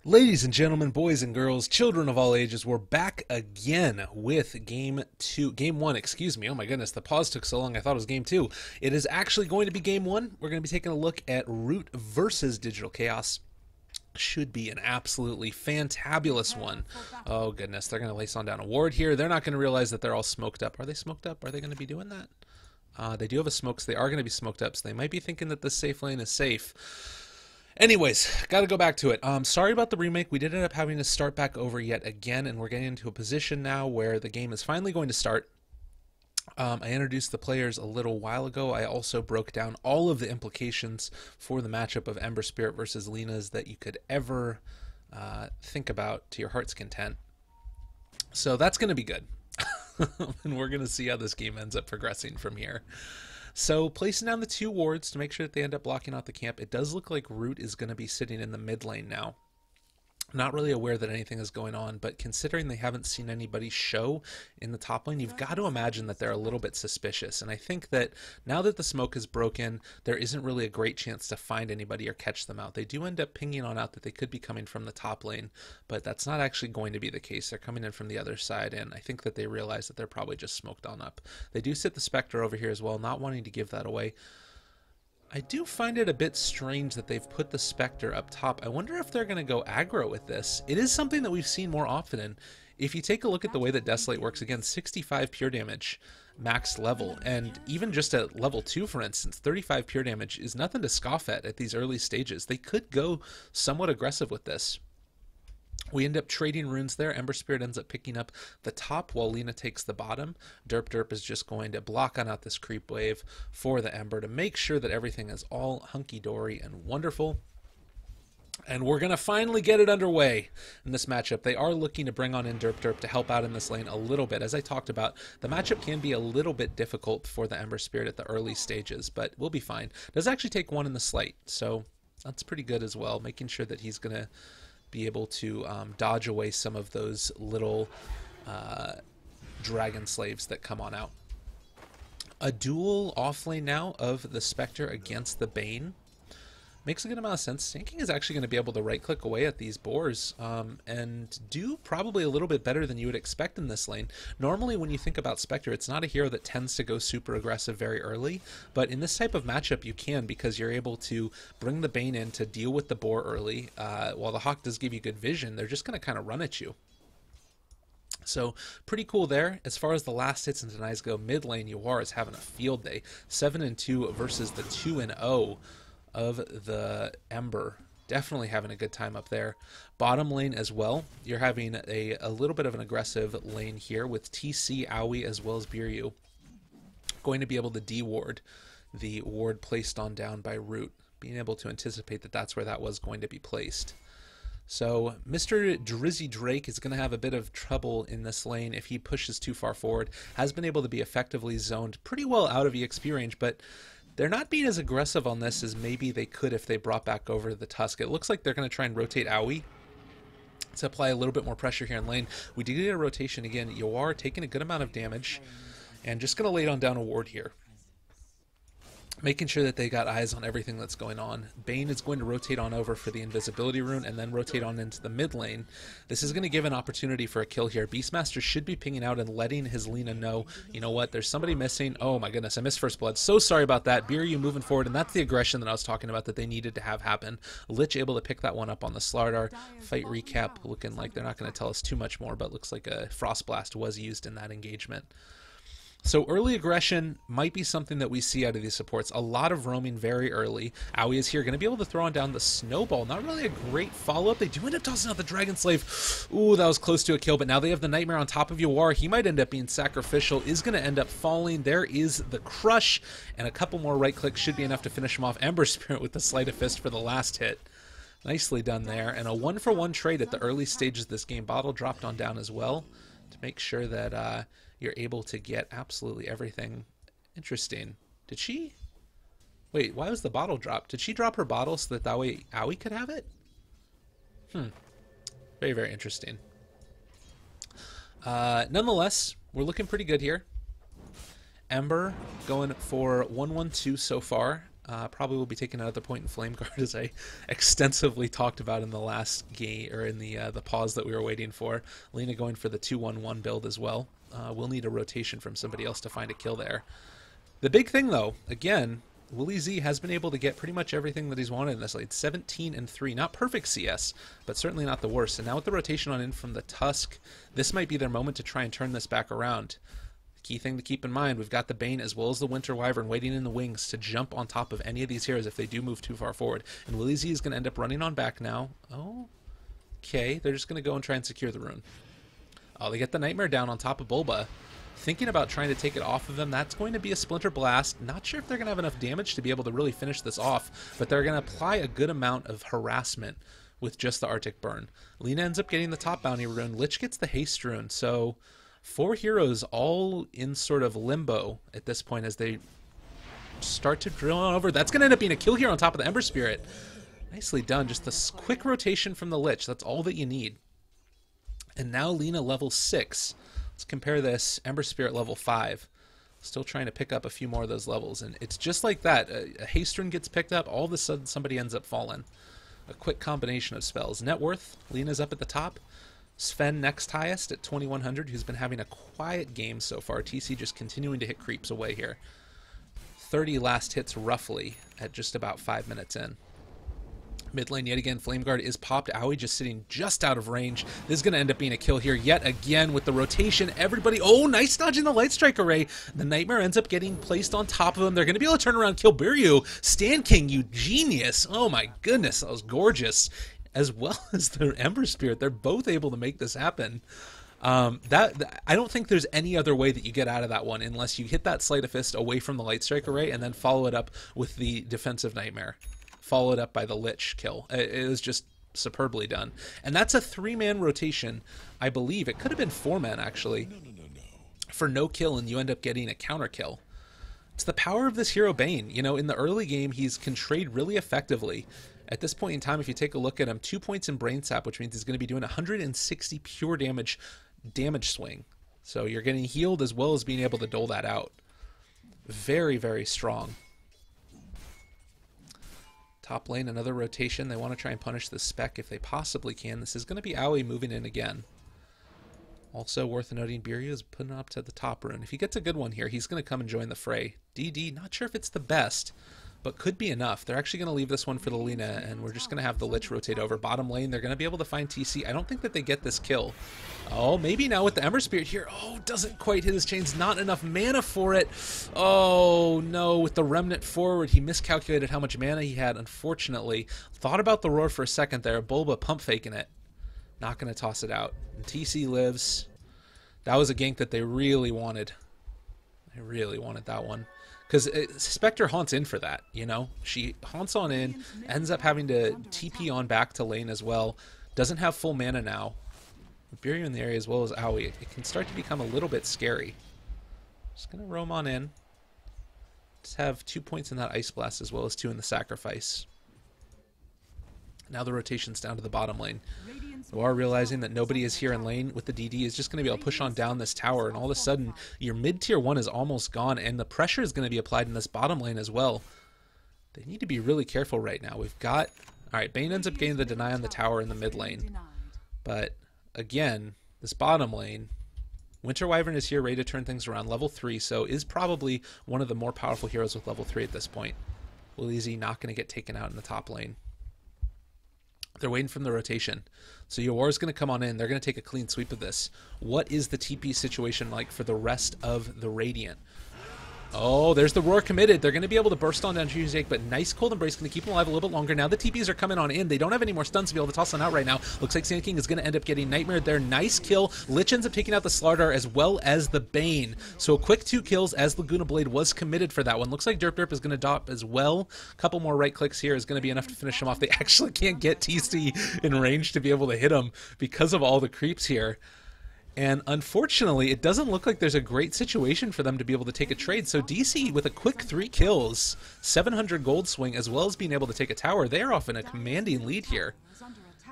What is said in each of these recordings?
Ladies and gentlemen, boys and girls, children of all ages, we're back again with game one, excuse me. Oh my goodness, the pause took so long, I thought it was game two. It is actually going to be game one. We're going to be taking a look at Root versus Digital Chaos. Should be an absolutely fantabulous one. Oh goodness, they're going to lace on down a ward here. They're not going to realize that they're all smoked up. Are they smoked up? Are they going to be doing that? They do have a smoke, so they are going to be smoked up, so they might be thinking that this safe lane is safe. Anyways, got to go back to it. Sorry about the remake. We did end up having to start back over yet again, and we're getting into a position now where the game is finally going to start. I introduced the players a little while ago. I also broke down all of the implications for the matchup of Ember Spirit versus Lina's that you could ever think about to your heart's content. So that's going to be good. And we're going to see how this game ends up progressing from here. So placing down the two wards to make sure that they end up blocking out the camp. It does look like Root is going to be sitting in the mid lane now. Not really aware that anything is going on, but considering they haven't seen anybody show in the top lane, you've got to imagine that they're a little bit suspicious. And I think that now that the smoke is broken, there isn't really a great chance to find anybody or catch them out. They do end up pinging on out that they could be coming from the top lane, but that's not actually going to be the case. They're coming in from the other side, and I think that they realize that they're probably just smoked on up. They do sit the Spectre over here as well, not wanting to give that away. I do find it a bit strange that they've put the Spectre up top. I wonder if they're going to go aggro with this. It is something that we've seen more often, and if you take a look at the way that Desolate works, again, 65 pure damage max level, and even just at level 2, for instance, 35 pure damage is nothing to scoff at these early stages. They could go somewhat aggressive with this. We end up trading runes there. Ember Spirit ends up picking up the top while Lina takes the bottom. Derp is just going to block on out this creep wave for the Ember to make sure that everything is all hunky-dory and wonderful. And we're going to finally get it underway in this matchup. They are looking to bring on in Derp to help out in this lane a little bit. As I talked about, the matchup can be a little bit difficult for the Ember Spirit at the early stages, but we'll be fine. Does actually take one in the Slight, so that's pretty good as well, making sure that he's going to be able to dodge away some of those little dragon slaves that come on out. A duel off lane now of the Spectre against the Bane makes a good amount of sense. Sand King is actually going to be able to right click away at these boars and do probably a little bit better than you would expect in this lane. Normally when you think about Spectre, it's not a hero that tends to go super aggressive very early, but in this type of matchup you can, because you're able to bring the Bane in to deal with the boar early. While the Hawk does give you good vision, they're just going to kind of run at you. So pretty cool there. As far as the last hits and denies go, mid lane Yawar is having a field day. 7-2 versus the 2-0 of the Ember. Definitely having a good time up there. Bottom lane as well, you're having a little bit of an aggressive lane here with TC, Aoi, as well as Biryu going to be able to de-ward the ward placed on down by Root, being able to anticipate that that's where that was going to be placed. So Mr. Drizzy Drake is going to have a bit of trouble in this lane if he pushes too far forward. Has been able to be effectively zoned pretty well out of EXP range, but they're not being as aggressive on this as maybe they could if they brought back over the Tusk. It looks like they're going to try and rotate Aoi to apply a little bit more pressure here in lane. We did get a rotation again. Yawar taking a good amount of damage and just going to lay on down a ward here, making sure that they got eyes on everything that's going on. Bane is going to rotate on over for the invisibility rune and then rotate on into the mid lane. This is going to give an opportunity for a kill here. Beastmaster should be pinging out and letting his Lina know, you know what, there's somebody missing. Oh my goodness, I missed first blood. So sorry about that. Biryu moving forward, and that's the aggression that I was talking about that they needed to have happen. Lich able to pick that one up on the Slardar. Fight recap looking like they're not going to tell us too much more, but looks like a Frost Blast was used in that engagement. So early aggression might be something that we see out of these supports. A lot of roaming very early. Aoi is here, going to be able to throw on down the Snowball. Not really a great follow-up. They do end up tossing out the Dragon Slave. Ooh, that was close to a kill, but now they have the Nightmare on top of Yawar. He might end up being sacrificial, is going to end up falling. There is the Crush, and a couple more right clicks should be enough to finish him off. Ember Spirit with the Sleight of Fist for the last hit. Nicely done there, and a 1-for-1 trade at the early stages of this game. Bottle dropped on down as well to make sure that you're able to get absolutely everything. Interesting. Did she? Wait, why was the bottle dropped? Did she drop her bottle so that way Aoi could have it? Very, very interesting. Nonetheless, we're looking pretty good here. Ember going for 1-1-2 so far. Probably will be taking another point in Flame Guard, as I extensively talked about in the last game, or in the pause that we were waiting for. Lina going for the 2-1-1 build as well. We'll need a rotation from somebody else to find a kill there. The big thing, though, again, Willie Z has been able to get pretty much everything that he's wanted in this lane. 17-3. Not perfect CS, but certainly not the worst. And now with the rotation on in from the Tusk, this might be their moment to try and turn this back around. Key thing to keep in mind, we've got the Bane as well as the Winter Wyvern waiting in the wings to jump on top of any of these heroes if they do move too far forward. And Willie Z is going to end up running on back now. Oh, okay. They're just going to go and try and secure the rune. Oh, they get the Nightmare down on top of Bulba. Thinking about trying to take it off of them. That's going to be a Splinter Blast. Not sure if they're going to have enough damage to be able to really finish this off, but they're going to apply a good amount of harassment with just the Arctic Burn. Lina ends up getting the top bounty rune. Lich gets the haste rune. So 4 heroes all in sort of limbo at this point as they start to drill on over. That's going to end up being a kill here on top of the Ember Spirit. Nicely done. Just this quick rotation from the Lich. That's all that you need. And now Lina level 6. Let's compare this. Ember Spirit level 5. Still trying to pick up a few more of those levels. And it's just like that. A haste rune gets picked up. All of a sudden somebody ends up falling. A quick combination of spells. Net worth. Lina's up at the top. Sven next highest at 2100, who's been having a quiet game so far. TC just continuing to hit creeps away here. 30 last hits roughly at just about 5 minutes in. Mid lane yet again, Flame Guard is popped. Aoi just sitting just out of range. This is going to end up being a kill here yet again with the rotation. Everybody, oh, nice dodging the Light Strike Array. The Nightmare ends up getting placed on top of him. They're going to be able to turn around and kill Biryu. Stand King, you genius. Oh my goodness, that was gorgeous. As well as the Ember Spirit. They're both able to make this happen. I don't think there's any other way that you get out of that one unless you hit that Sleight of Fist away from the Light Strike Array and then follow it up with the Defensive Nightmare. Followed up by the Lich kill. It was just superbly done. And that's a 3-man rotation. I believe it could have been 4-man actually. For no kill, and you end up getting a counter kill. It's the power of this hero Bane. You know, in the early game, he's can trade really effectively. At this point in time, if you take a look at him, 2 points in Brain Sap, which means he's going to be doing 160 pure damage swing. So you're getting healed as well as being able to dole that out. Very, very strong. Top lane, another rotation. They want to try and punish the Spec if they possibly can. This is going to be Aoi moving in again. Also worth noting, Biryu is putting up to the top rune. If he gets a good one here, he's going to come and join the fray. DD, not sure if it's the best, but could be enough. They're actually going to leave this one for the Lina, and we're just going to have the Lich rotate over. Bottom lane, they're going to be able to find TC. I don't think that they get this kill. Oh, maybe now with the Ember Spirit here. Oh, doesn't quite hit his chains. Not enough mana for it. Oh, no. With the Remnant forward, he miscalculated how much mana he had, unfortunately. Thought about the roar for a second there. Bulba pump faking it. Not going to toss it out. And TC lives. That was a gank that they really wanted. They really wanted that one. Because Spectre haunts in for that, you know? She haunts on in, ends up having to TP on back to lane as well. Doesn't have full mana now. With Biryu in the area as well as Aoi, it can start to become a little bit scary. Just going to roam on in. Just have 2 points in that Ice Blast as well as 2 in the Sacrifice. Now the rotation's down to the bottom lane. You are realizing that nobody is here in lane with the DD is just going to be able to push on down this tower, and all of a sudden your mid-tier 1 is almost gone, and the pressure is going to be applied in this bottom lane as well. They need to be really careful right now. We've got... Alright, Bane ends up getting the deny on the tower in the mid lane. But, again, this bottom lane... Winter Wyvern is here ready to turn things around. Level 3, so is probably one of the more powerful heroes with level 3 at this point. Willie Z not going to get taken out in the top lane. They're waiting from the rotation. So Yor is going to come on in. They're going to take a clean sweep of this. What is the TP situation like for the rest of the Radiant? Oh, there's the Roar committed. They're going to be able to burst on down to Jake, but nice Cold Embrace going to keep him alive a little bit longer. Now the TPs are coming on in. They don't have any more stuns to be able to toss them out right now. Looks like Sand King is going to end up getting Nightmare there. Nice kill. Lich ends up taking out the Slardar as well as the Bane. So a quick 2 kills as Laguna Blade was committed for that one. Looks like Derp Derp is going to drop as well. A couple more right clicks here is going to be enough to finish him off. They actually can't get TC in range to be able to hit him because of all the creeps here. And unfortunately, it doesn't look like there's a great situation for them to be able to take a trade. So DC, with a quick 3 kills, 700 gold swing, as well as being able to take a tower, they're off in a commanding lead here.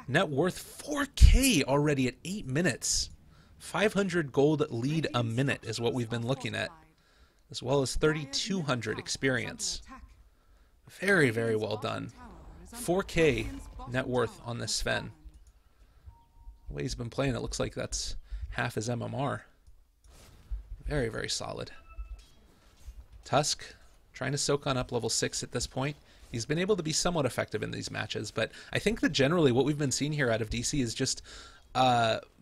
Net worth 4K already at 8 minutes. 500 gold lead a minute is what we've been looking at, as well as 3,200 experience. Very, very well done. 4K net worth on this Sven. The way he's been playing, it looks like that's half his MMR. Very, very solid. Tusk trying to soak on up level 6 at this point. He's been able to be somewhat effective in these matches, but I think that generally what we've been seeing here out of DC is just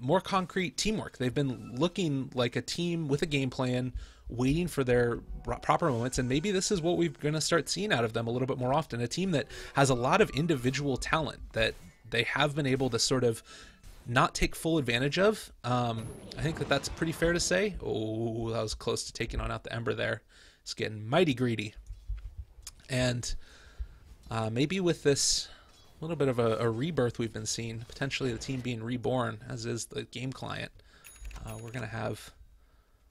more concrete teamwork. They've been looking like a team with a game plan, waiting for their proper moments, and maybe this is what we're going to start seeing out of them a little bit more often. A team that has a lot of individual talent that they have been able to sort of not take full advantage of. I think that that's pretty fair to say. Oh, that was close to taking on out the Ember there. It's getting mighty greedy. And maybe with this little bit of a rebirth we've been seeing, potentially the team being reborn, as is the game client, we're going to have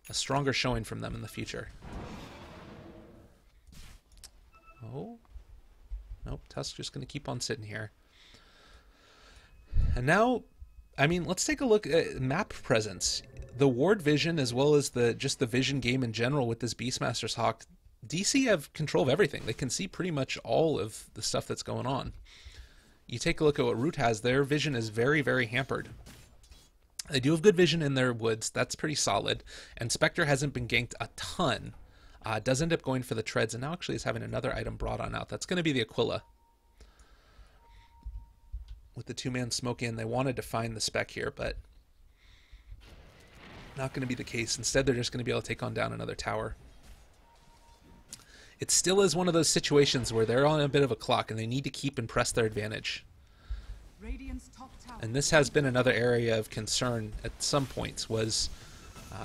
a stronger showing from them in the future. Oh. Nope, Tusk's just going to keep on sitting here. And now, I mean, let's take a look at map presence. The ward vision, as well as just the vision game in general with this Beastmaster's Hawk, DC have control of everything. They can see pretty much all of the stuff that's going on. You take a look at what Root has. Their vision is very, very hampered. They do have good vision in their woods. That's pretty solid. And Spectre hasn't been ganked a ton. Does end up going for the treads, and now actually is having another item brought on out. That's going to be the Aquila. With the two-man smoke in, they wanted to find the spec here, but not going to be the case. Instead, they're just going to be able to take on down another tower. It still is one of those situations where they're on a bit of a clock, and they need to keep and press their advantage. And this has been another area of concern at some points, was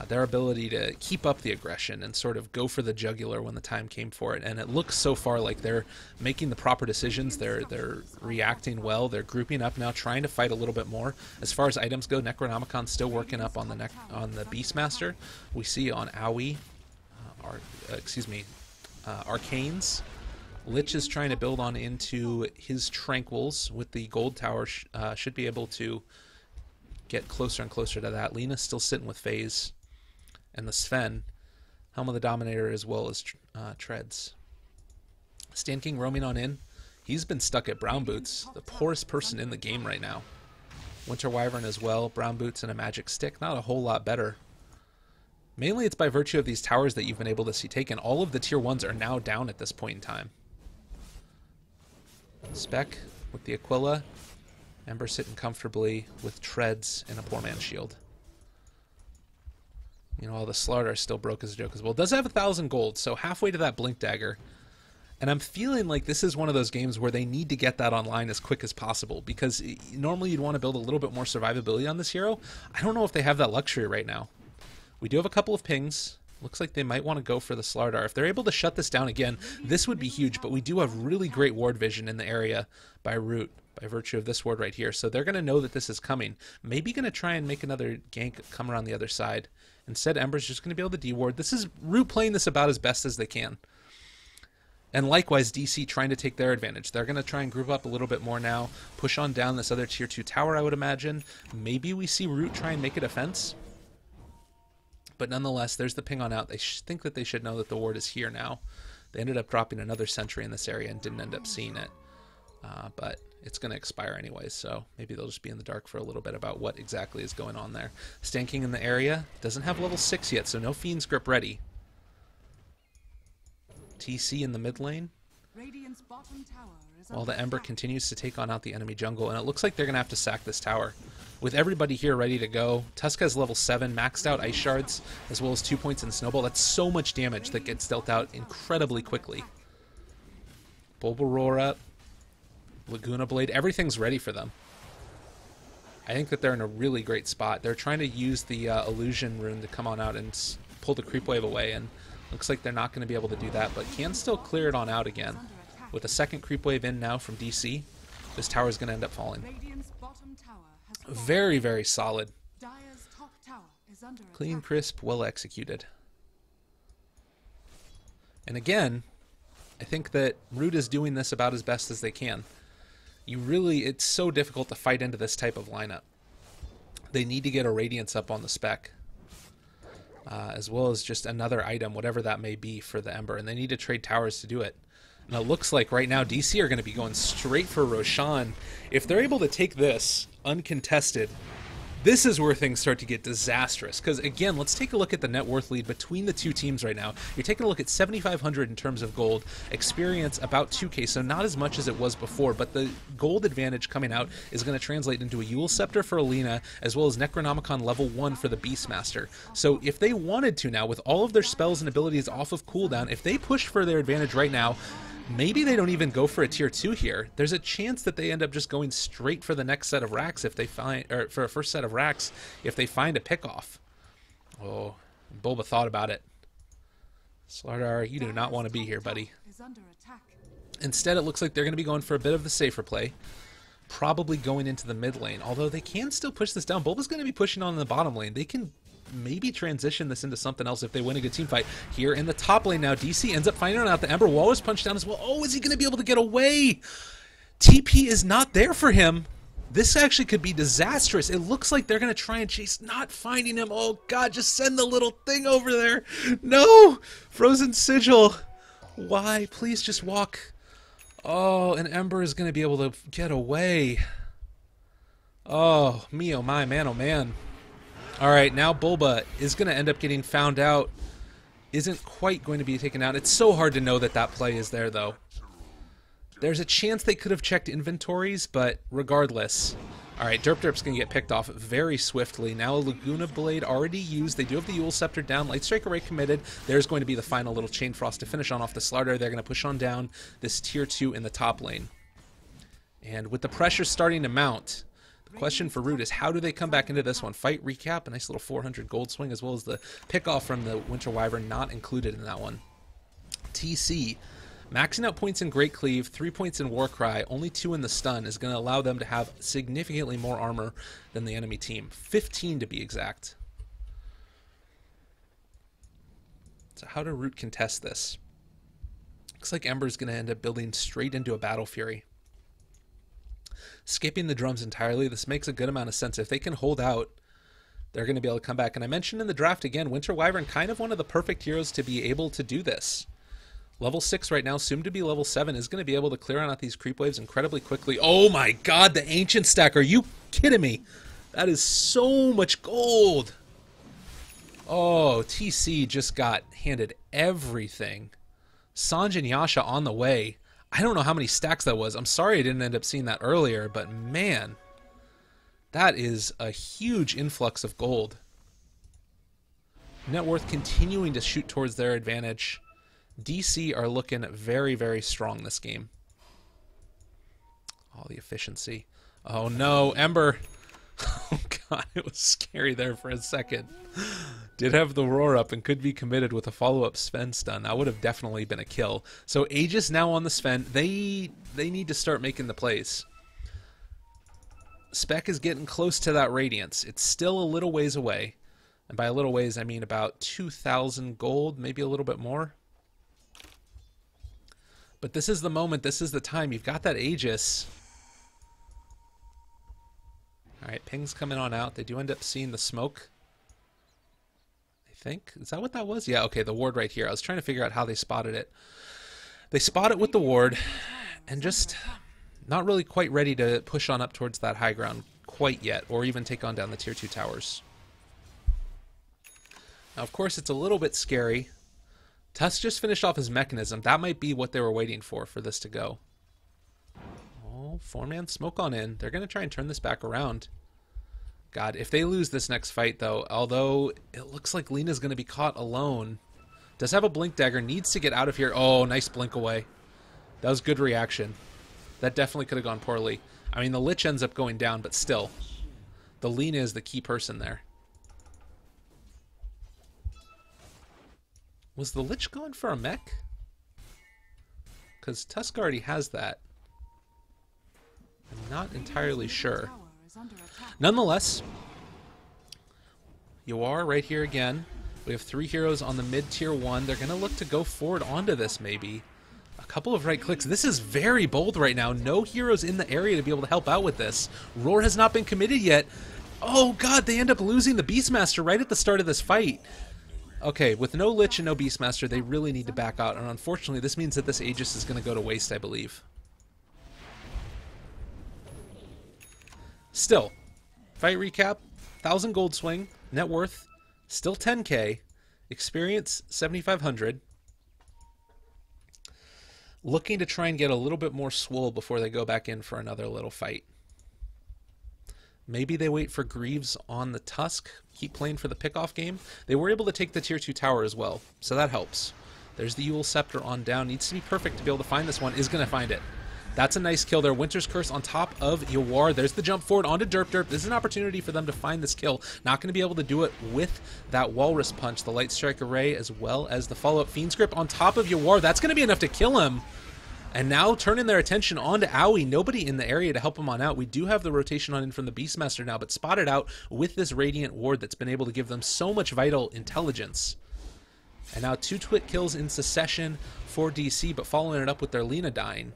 their ability to keep up the aggression and sort of go for the jugular when the time came for it. And it looks so far like they're making the proper decisions. They're reacting well. They're grouping up now, trying to fight a little bit more. As far as items go, Necronomicon's still working up on the Beastmaster. We see on Aoi, Arcanes. Lich is trying to build on into his Tranquils with the gold tower. Should be able to get closer and closer to that. Lena's still sitting with Phase. And the Sven, Helm of the Dominator, as well as Treads. Stan King roaming on in. He's been stuck at Brown Boots, the poorest person in the game right now. Winter Wyvern as well, Brown Boots and a Magic Stick. Not a whole lot better. Mainly it's by virtue of these towers that you've been able to see taken. All of the tier 1s are now down at this point in time. Spec with the Aquila. Ember sitting comfortably with Treads and a poor man's shield. You know, all the Slaughter are still broke as a joke as well. It does have 1,000 gold, so halfway to that Blink Dagger. And I'm feeling like this is one of those games where they need to get that online as quick as possible, because normally you'd want to build a little bit more survivability on this hero. I don't know if they have that luxury right now. We do have a couple of pings. Looks like they might want to go for the Slardar. If they're able to shut this down again, this would be huge, but we do have really great ward vision in the area by Root, by virtue of this ward right here. So they're going to know that this is coming. Maybe going to try and make another gank come around the other side. Instead, Ember's just going to be able to de-ward. This is Root playing this about as best as they can. And likewise, DC trying to take their advantage. They're going to try and group up a little bit more now, push on down this other tier 2 tower, I would imagine. Maybe we see Root try and make it a fence. But nonetheless, there's the ping on out. They think that they should know that the ward is here now. They ended up dropping another sentry in this area and didn't end up seeing it. But it's going to expire anyways, so maybe they'll just be in the dark for a little bit about what exactly is going on there. Stan King in the area. Doesn't have level 6 yet, so no Fiend's Grip ready. TC in the mid lane. While the Ember continues to take on out the enemy jungle, and it looks like they're going to have to sack this tower. With everybody here ready to go, Tusk has level 7, maxed out Ice Shards, as well as 2 points in Snowball. That's so much damage that gets dealt out incredibly quickly. Bulbaroar up. Laguna Blade, everything's ready for them. I think that they're in a really great spot. They're trying to use the Illusion Rune to come on out and pull the Creep Wave away, and looks like they're not going to be able to do that, but can still clear it on out again. With a second Creep Wave in now from DC, this tower is going to end up falling. Very, very solid. Clean, crisp, well executed. And again, I think that Root is doing this about as best as they can. It's so difficult to fight into this type of lineup. They need to get a Radiance up on the spec. As well as just another item, whatever that may be, for the Ember. And they need to trade towers to do it. And it looks like right now DC are going to be going straight for Roshan. If they're able to take this uncontested, this is where things start to get disastrous. Because, again, let's take a look at the net worth lead between the two teams right now. You're taking a look at 7,500 in terms of gold, experience about 2K, so not as much as it was before, but the gold advantage coming out is going to translate into a Yule Scepter for Alina, as well as Necronomicon level 1 for the Beastmaster. So if they wanted to now, with all of their spells and abilities off of cooldown, if they push for their advantage right now, maybe they don't even go for a tier 2 here. There's a chance that they end up just going straight for the next set of racks if they find, or for a first set of racks if they find a pickoff. Oh, Bulba thought about it. Slardar, you do not want to be here, buddy. Instead, it looks like they're going to be going for a bit of the safer play. Probably going into the mid lane, although they can still push this down. Bulba's going to be pushing on in the bottom lane. They can maybe transition this into something else if they win a good team fight. Here in the top lane now, DC ends up finding out the Ember Wall is punched down as well. Oh, is he going to be able to get away? TP is not there for him. This actually could be disastrous. It looks like they're going to try and chase, not finding him. Oh, God, just send the little thing over there. No! Frozen Sigil. Why? Please just walk. Oh, and Ember is going to be able to get away. Oh, me, oh my, man, oh man. Alright, now Bulba is going to end up getting found out. Isn't quite going to be taken out. It's so hard to know that that play is there, though. There's a chance they could have checked inventories, but regardless. Alright, Derp's going to get picked off very swiftly. Now a Laguna Blade already used. They do have the Yule Scepter down. Light Strike Array committed. There's going to be the final little Chain Frost to finish on off the Slardar. They're going to push on down this tier 2 in the top lane. And with the pressure starting to mount, the question for Root is how do they come back into this one? Fight, recap, a nice little 400 gold swing, as well as the pickoff from the Winter Wyvern not included in that one. TC, maxing out points in Great Cleave, 3 points in Warcry, only 2 in the stun is going to allow them to have significantly more armor than the enemy team. 15 to be exact. So how do Root contest this? Looks like Ember's going to end up building straight into a Battle Fury. Skipping the drums entirely, this makes a good amount of sense. If they can hold out, they're going to be able to come back. And I mentioned in the draft again, Winter Wyvern, kind of one of the perfect heroes to be able to do this. Level 6 right now, soon to be level 7, is going to be able to clear out these creep waves incredibly quickly. Oh my god, the Ancient Stack. Are you kidding me? That is so much gold. Oh, TC just got handed everything. Sanj and Yasha on the way. I don't know how many stacks that was. I'm sorry I didn't end up seeing that earlier, but man, that is a huge influx of gold. Net worth continuing to shoot towards their advantage. DC are looking very, very strong this game. All the efficiency. Oh no, Ember. Oh god, it was scary there for a second. Did have the roar up and could be committed with a follow-up Sven stun. That would have definitely been a kill. So Aegis now on the Sven. They need to start making the plays. Spec is getting close to that Radiance. It's still a little ways away. And by a little ways, I mean about 2,000 gold, maybe a little bit more. But this is the moment, this is the time. You've got that Aegis. Alright, ping's coming on out. They do end up seeing the smoke. I think. Is that what that was? Yeah, okay, the ward right here. I was trying to figure out how they spotted it. They spot it with the ward, and just not really quite ready to push on up towards that high ground quite yet, or even take on down the tier 2 towers. Now, of course, it's a little bit scary. Tusk just finished off his mechanism. That might be what they were waiting for this to go. Oh, 4-man smoke on in. They're going to try and turn this back around. God, if they lose this next fight, though, although it looks like Lena's going to be caught alone. Does have a blink dagger, needs to get out of here. Oh, nice blink away. That was good reaction. That definitely could have gone poorly. I mean, the Lich ends up going down, but still. The Lena is the key person there. Was the Lich going for a mech? Because Tusk already has that. I'm not entirely sure. Nonetheless, you are right here again. We have 3 heroes on the mid-tier 1. They're going to look to go forward onto this, maybe. A couple of right clicks. This is very bold right now. No heroes in the area to be able to help out with this. Roar has not been committed yet. Oh, God, they end up losing the Beastmaster right at the start of this fight. Okay, with no Lich and no Beastmaster, they really need to back out, and unfortunately this means that this Aegis is going to go to waste, I believe. Still, fight recap, 1,000 gold swing, net worth, still 10k, experience 7,500. Looking to try and get a little bit more swole before they go back in for another little fight. Maybe they wait for Greaves on the Tusk, keep playing for the pickoff game. They were able to take the tier 2 tower as well, so that helps. There's the Yule Scepter on down. Needs to be perfect to be able to find this one. Is going to find it. That's a nice kill there. Winter's Curse on top of Yawar. There's the jump forward onto Derp Derp. This is an opportunity for them to find this kill. Not going to be able to do it with that Walrus Punch, the Light Strike Array, as well as the follow-up Fiend's Grip on top of Yawar. That's going to be enough to kill him. And now turning their attention onto Owie. Nobody in the area to help him on out. We do have the rotation on in from the Beastmaster now, but spotted out with this Radiant Ward that's been able to give them so much vital intelligence. And now 2 Twit kills in succession for DC, but following it up with their Lina dying.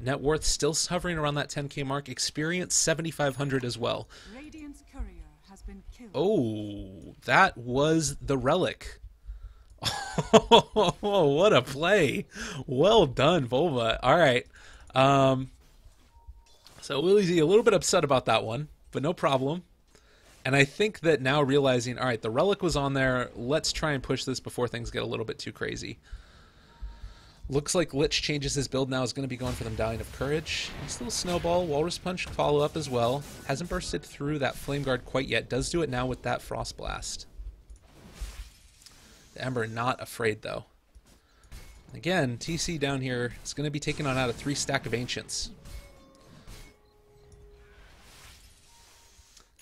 Net worth still hovering around that 10k mark. Experience 7,500 as well. Radiant's courier has been killed. Oh, that was the Relic. Oh, what a play. Well done, Volva. All right. So Willie's a little bit upset about that one, but no problem. And I think that now realizing, all right, the Relic was on there. Let's try and push this before things get a little bit too crazy. Looks like Lich changes his build now. Is going to be going for them Dying of Courage. Still Snowball. Walrus Punch follow up as well. Hasn't bursted through that Flame Guard quite yet. Does do it now with that Frost Blast. The Ember not afraid though. Again, TC down here is going to be taking on out a 3 stack of Ancients.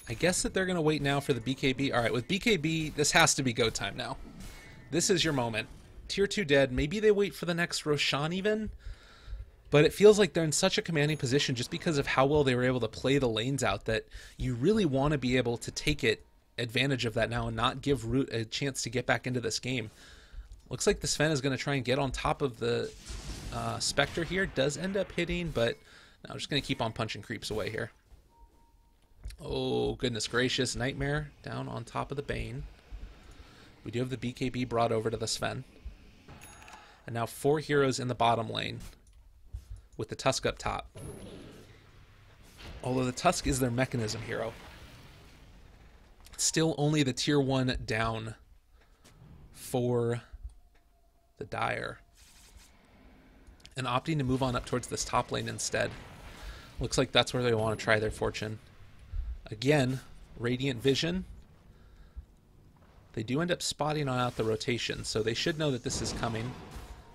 I guess that they're going to wait now for the BKB. Alright, with BKB, this has to be go time now. This is your moment. Tier 2 dead. Maybe they wait for the next Roshan even. But it feels like they're in such a commanding position just because of how well they were able to play the lanes out that you really want to be able to take advantage of that now and not give Root a chance to get back into this game. Looks like the Sven is going to try and get on top of the Spectre here. Does end up hitting, but no, just going to keep on punching creeps away here. Oh, goodness gracious. Nightmare down on top of the Bane. We do have the BKB brought over to the Sven. And now 4 heroes in the bottom lane with the Tusk up top. Although the Tusk is their mechanism hero. Still only the tier 1 down for the Dire. And opting to move on up towards this top lane instead. Looks like that's where they want to try their fortune. Again, Radiant Vision. They do end up spotting on out the rotation, so they should know that this is coming.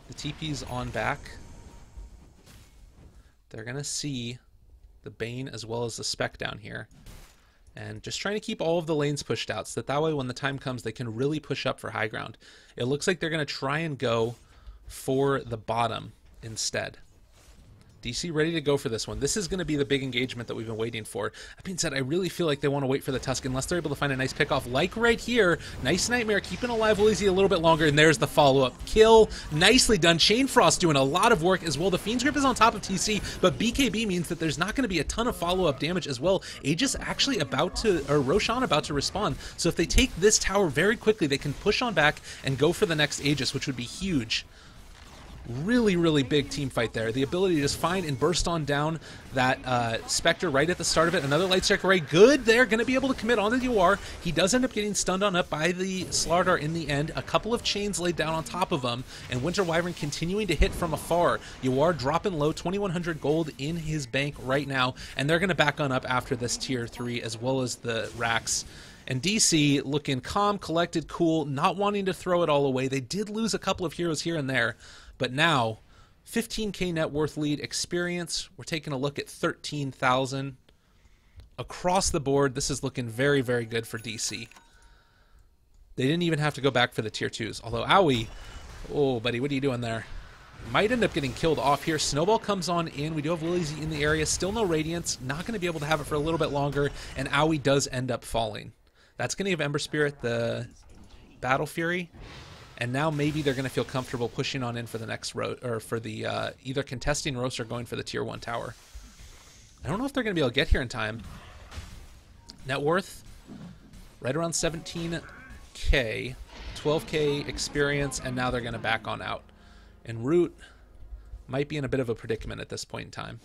The TP's on back. They're going to see the Bane as well as the Spec down here. And just trying to keep all of the lanes pushed out so that way when the time comes they can really push up for high ground. It looks like they're going to try and go for the bottom instead. DC ready to go for this one. This is going to be the big engagement that we've been waiting for. That being said, I really feel like they want to wait for the Tusk unless they're able to find a nice pickoff like right here. Nice Nightmare keeping alive Willzy a little bit longer, and there's the follow-up kill. Nicely done. Chain Frost doing a lot of work as well. The Fiend's Grip is on top of TC, but BKB means that there's not going to be a ton of follow-up damage as well. Aegis actually about to, or Roshan about to respond, so if they take this tower very quickly, they can push on back and go for the next Aegis, which would be huge. Really, really big team fight there. The ability to just find and burst on down that Spectre right at the start of it. Another Light Strike Array. Good there. Going to be able to commit onto the UR. He does end up getting stunned on up by the Slardar in the end. A couple of chains laid down on top of him. And Winter Wyvern continuing to hit from afar. UR dropping low. 2,100 gold in his bank right now. And they're going to back on up after this tier 3 as well as the Rax. And DC looking calm, collected, cool, not wanting to throw it all away. They did lose a couple of heroes here and there. But now, 15k net worth lead, experience. We're taking a look at 13,000. Across the board, this is looking very, very good for DC. They didn't even have to go back for the tier 2s. Although Owie, oh, buddy, what are you doing there? Might end up getting killed off here. Snowball comes on in. We do have Willzy in the area. Still no Radiance. Not going to be able to have it for a little bit longer. And Owie does end up falling. That's going to give Ember Spirit the Battle Fury. And now maybe they're going to feel comfortable pushing on in for the next road, or for the either contesting roast or going for the tier 1 tower. I don't know if they're going to be able to get here in time. Net worth right around 17k. 12k experience, and now they're going to back on out. And Root might be in a bit of a predicament at this point in time.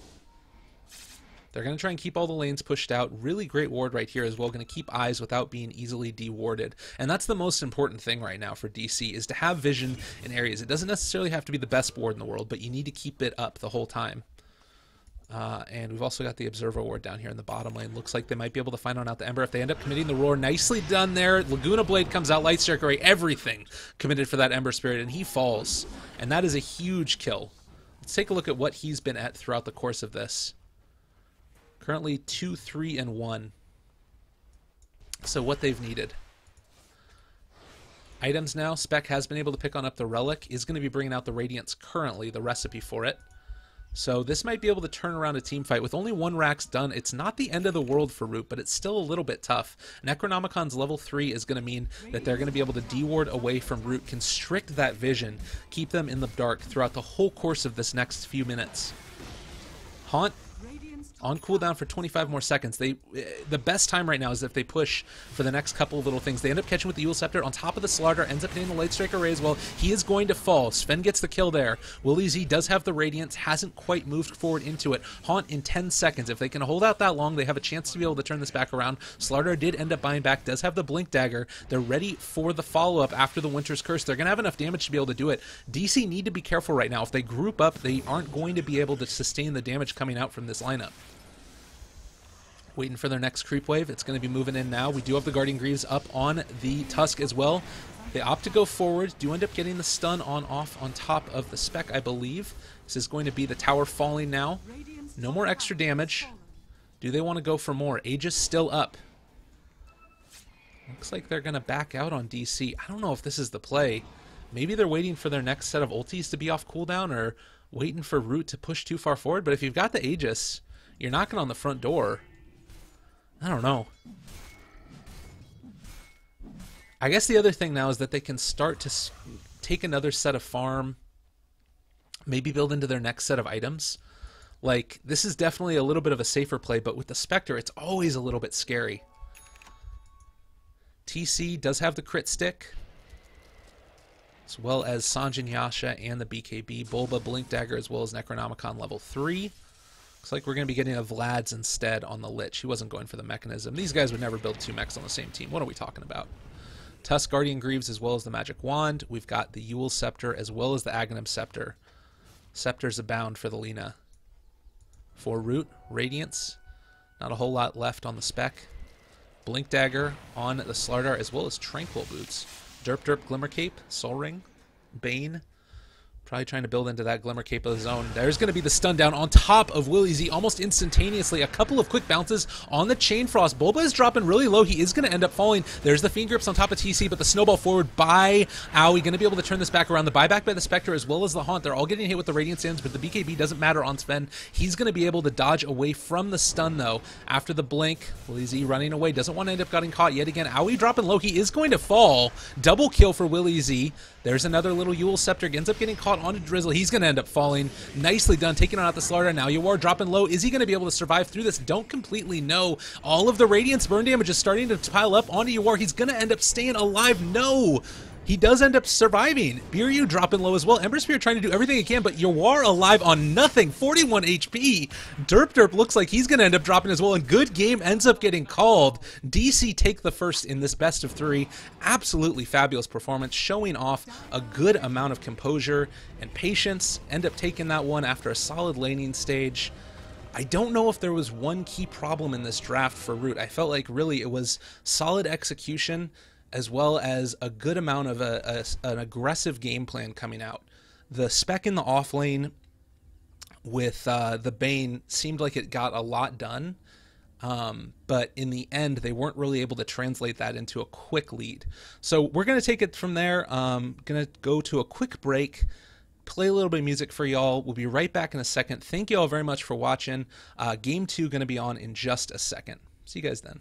They're going to try and keep all the lanes pushed out. Really great ward right here as well. Going to keep eyes without being easily dewarded. And that's the most important thing right now for DC, is to have vision in areas. It doesn't necessarily have to be the best ward in the world, but you need to keep it up the whole time. And we've also got the Observer ward down here in the bottom lane. Looks like they might be able to find out the Ember if they end up committing the Roar. Nicely done there. Laguna Blade comes out. Light Strike Array, everything committed for that Ember Spirit, and he falls. And that is a huge kill. Let's take a look at what he's been at throughout the course of this. Currently 2, 3, and 1. So what they've needed. Items now. Spec has been able to pick on up the Relic. Is going to be bringing out the Radiance currently, the recipe for it. So this might be able to turn around a team fight. With only 1 Rax done, it's not the end of the world for Root, but it's still a little bit tough. Necronomicon's level 3 is going to mean that they're going to be able to deward away from Root, constrict that vision, keep them in the dark throughout the whole course of this next few minutes. Haunt on cooldown for 25 more seconds. The best time right now is if they push for the next couple of little things. They end up catching with the Eul Scepter on top of the Slaughter, ends up hitting the Light Strike Array as well. He is going to fall. Sven gets the kill there. Willie Z does have the Radiance, hasn't quite moved forward into it. Haunt in 10 seconds. If they can hold out that long, they have a chance to be able to turn this back around. Slaughter did end up buying back, does have the Blink Dagger. They're ready for the follow-up after the Winter's Curse. They're going to have enough damage to be able to do it. DC need to be careful right now. If they group up, they aren't going to be able to sustain the damage coming out from this lineup. Waiting for their next creep wave. It's going to be moving in now. We do have the Guardian Greaves up on the Tusk as well. They opt to go forward. Do end up getting the stun off on top of the Spec, I believe. This is going to be the tower falling now. No more extra damage. Do they want to go for more? Aegis still up. Looks like they're going to back out on DC. I don't know if this is the play. Maybe they're waiting for their next set of ultis to be off cooldown, or waiting for Root to push too far forward. But if you've got the Aegis, you're knocking on the front door. I don't know. I guess the other thing now is that they can start to take another set of farm, maybe build into their next set of items. Like, this is definitely a little bit of a safer play, but with the Spectre, it's always a little bit scary. TC does have the crit stick, as well as Sanjin Yasha and the BKB. Bulba, Blink Dagger, as well as Necronomicon level 3. Looks like we're going to be getting a Vlad's instead on the Lich. He wasn't going for the mechanism. These guys would never build 2 mechs on the same team. What are we talking about? Tusk, Guardian Greaves, as well as the Magic Wand. We've got the Eul Scepter, as well as the Aghanim Scepter. Scepters abound for the Lina. For Root, Radiance. Not a whole lot left on the Spec. Blink Dagger on the Slardar, as well as Tranquil Boots. Derp Derp, Glimmer Cape, Soul Ring, Bane. Probably trying to build into that Glimmer Cape of the zone. There's going to be the stun down on top of Willie Z almost instantaneously. A couple of quick bounces on the Chain Frost. Bulba is dropping really low. He is going to end up falling. There's the Fiend Grips on top of TC, but the snowball forward by Owie. Going to be able to turn this back around. The buyback by the Spectre as well as the Haunt. They're all getting hit with the Radiant Sands, but the BKB doesn't matter on Sven. He's going to be able to dodge away from the stun, though. After the blink, Willie Z running away. Doesn't want to end up getting caught yet again. Owie dropping low. He is going to fall. Double kill for Willie Z. There's another little Eul Scepter. Ends up getting caught onto Drizzle. He's going to end up falling. Nicely done, taking out the Slaughter. Now Ywar dropping low. Is he going to be able to survive through this? Don't completely know. All of the Radiance burn damage is starting to pile up onto Ywar. He's going to end up staying alive. No! He does end up surviving. Biryu dropping low as well. Ember Spear trying to do everything he can, but Ywar alive on nothing. 41 HP. Derp Derp looks like he's going to end up dropping as well, and good game ends up getting called. DC take the first in this best of 3. Absolutely fabulous performance, showing off a good amount of composure and patience. End up taking that one after a solid laning stage. I don't know if there was one key problem in this draft for Root. I felt like really it was solid execution, as well as a good amount of an aggressive game plan coming out. The Spec in the off lane with the Bane seemed like it got a lot done, but in the end, they weren't really able to translate that into a quick lead. So we're going to take it from there. Going to go to a quick break, play a little bit of music for y'all. We'll be right back in a second. Thank you all very much for watching. Game 2 going to be on in just a second. See you guys then.